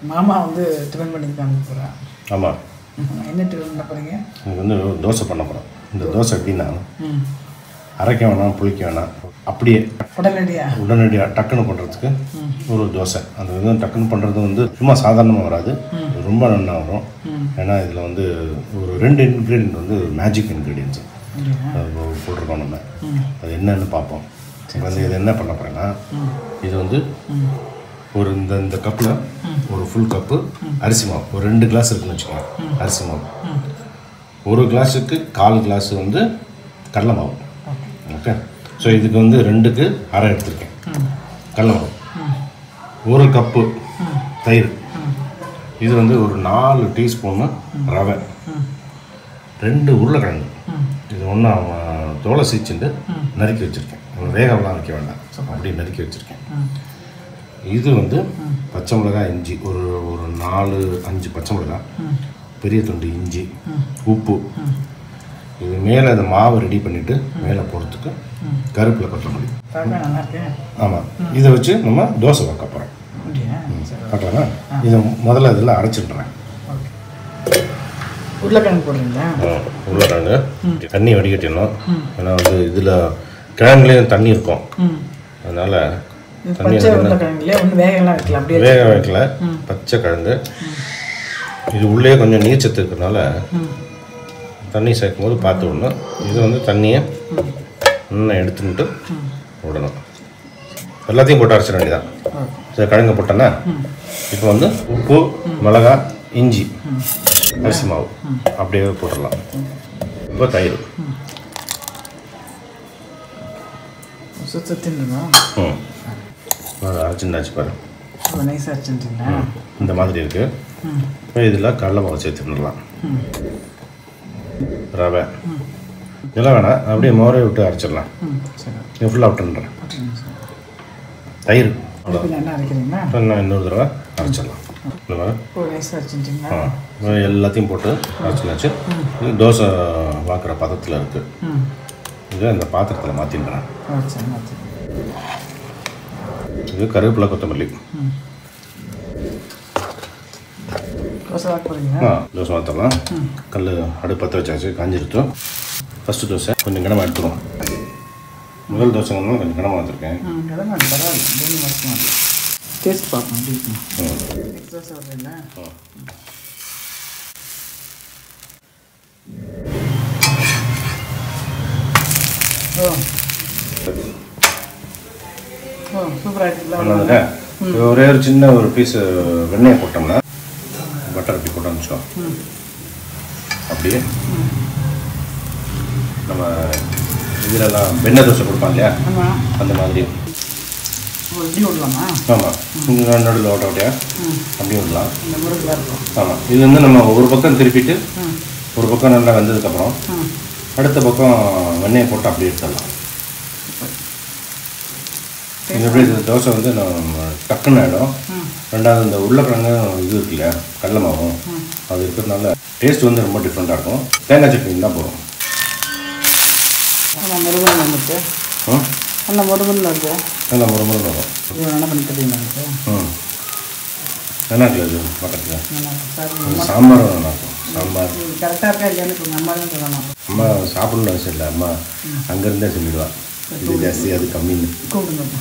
மாமா வந்து டிஃபன் பண்ணி காமிக்க போகிறேன். ஆமாம். என்ன டிஃபன் பண்ண போகிறீங்க? எனக்கு வந்து தோசை பண்ண போகிறோம். இந்த தோசை எப்படின்னா அரைக்க வேணாம், புளிக்க வேணாம், அப்படியே உடனடியாக டக்குன்னு பண்ணுறதுக்கு ஒரு தோசை. அது வந்து டக்குன்னு பண்ணுறது வந்து சும்மா சாதாரணமாக வராது, ரொம்ப நல்லா வரும். ஏன்னா இதில் வந்து ஒரு 2 இன்க்ரீடியன்ட் வந்து மேஜிக் இன்க்ரீடியன்ட்ஸு போட்டிருக்கோம். நம்ம அது என்னன்னு பார்ப்போம். வந்து இது என்ன பண்ண போகிறேன்னா, இது வந்து ஒரு இந்த கப்பில் ஒரு ஃபுல் கப்பு அரிசி மாவு, ஒரு 2 கிளாஸ் இருக்குன்னு வச்சுக்கோங்க. அரிசி மாவு 1 கிளாஸுக்கு 1/4 கிளாஸ் வந்து கடலை மாவு. ஓகே. ஸோ இதுக்கு வந்து 2க்கு அரை எடுத்திருக்கேன் கடலை மாவு. 1 கப்பு தயிர். இது வந்து ஒரு 4 டீஸ்பூனு ரவை. 2 உருளைக்கிழங்கு. இது ஒன்றா தோலை சீச்சுட்டு நறுக்கி வச்சுருக்கேன். வேகம்லாம் வைக்க வேண்டாம், அப்படி நறுக்கி வச்சுருக்கேன். இது வந்து பச்சை மிளகாய், இஞ்சி, ஒரு 4-5 பச்சை மிளகாய், பெரிய துண்டு இஞ்சி, உப்பு. இது மேலே அந்த மாவை ரெடி பண்ணிவிட்டு மேலே போகிறதுக்கு கருப்பில் கொத்தமல்லி. ஆமாம். இதை வச்சு நம்ம தோசை வைக்க போகிறோம். பார்க்கலாமா? இதை முதல்ல இதில் அரைச்சிடுறேன். உருளைக்கிழங்கு போடுறீங்களா? உருளைக்கிழங்கு தண்ணி வடிகட்டிடணும். ஏன்னா வந்து இதில் கிழங்குலேயும் தண்ணி இருக்கும், அதனால் தண்ணி வேக வைக்கல. பச்சை கிழங்கு இது உள்ளே கொஞ்சம் நீர்ச்சத்து இருக்கிறதுனால தண்ணி சேர்க்கும் போது பார்த்து விடணும். இது வந்து தண்ணியை இன்னும் எடுத்துக்கிட்டு விடணும். எல்லாத்தையும் போட்டு அரைச்சிட வேண்டியதான். சரி, கிழங்கு போட்டோன்னா இப்போ வந்து உப்பு, மிளகாய், இஞ்சி, அரிசி மாவு அப்படியே போட்டுடலாம். இப்போ தயிர். அரைச்சிருந்தாச்சு பாரு, இந்த மாதிரி இருக்குது. இப்போ இதில் கடலை மாவு சேர்த்துடலாம். ரவை இதெல்லாம் வேணாம், அப்படியே மோரை விட்டு அரைச்சிடலாம். ஃபுல்லாக விட்டுன்றேன். தயிர் நான் இன்னொரு தடவை அரைச்சிடலாம். எல்லாத்தையும் போட்டு அரைச்சினாச்சு. இது தோசை வாக்குற பதத்தில் இருக்குது. இது அந்த பாத்திரத்தில் மாற்றின்றேன். இது கருவேப்பிலை, கொத்தமல்லி. தோசை மாற்றலாம். கல் அடுப்பு பற்ற வச்சாச்சு, காஞ்சிருத்தோம். ஃபஸ்ட்டு தோசை கொஞ்சம் கனமாக எடுத்துருவோம். முதல் தோசைங்கன்னா கொஞ்சம் கனமாக வச்சுருக்கேன். டேஸ்ட் பார்க்கணும். ஒரே ஒரு சின்ன ஒரு பீஸ் வெண்ணெயை போட்டோம்னா, பட்டர் அப்படி போட்டோம்னு வச்சோம், அப்படியே நம்ம இதிலெல்லாம் வெண்ணெய் தோசை கொடுப்பாங்க இல்லையா, அந்த மாதிரி. ஆமாம், நடுவில் ஓட்ட ஓட்டையா அப்படி விடலாம். ஆமாம். இது வந்து நம்ம ஒரு பக்கம் திருப்பிட்டு ஒரு பக்கம் நல்லா வெந்ததுக்கப்புறம் அடுத்த பக்கம் வெண்ணெயை போட்டு அப்படியே எடுத்துடலாம். இது எப்படி தோசை வந்து நம்ம டக்குன்னு ஆகிடும். ரெண்டாவது இந்த உருளைக்கிழங்கு இது இருக்கு இல்லையா, கடலை மாவும், அது இருக்கிறதுனால டேஸ்ட் வந்து ரொம்ப டிஃப்ரெண்ட்டாக இருக்கும். தேங்காய் சட்னி தான் போகும். நல்லா முருகல் வருது. நல்லா முருகல் வரும். என்ன பண்ணி தருவீங்க? நல்லா இருக்குது. அது பக்கத்தில் சாம்பார் நல்லாயிருக்கும். சாம்பார் கரெக்டாக இருக்கா இல்லையான்னு அம்மா தான் சொல்லணும். அம்மா சாப்பிடணும்னு அவசியம் இல்லை, அம்மா அங்கேருந்தே சொல்லிடுவாள். இது ஜாஸ்தி, அது கம்மின்னு. கூப்பிடுங்கம்மா.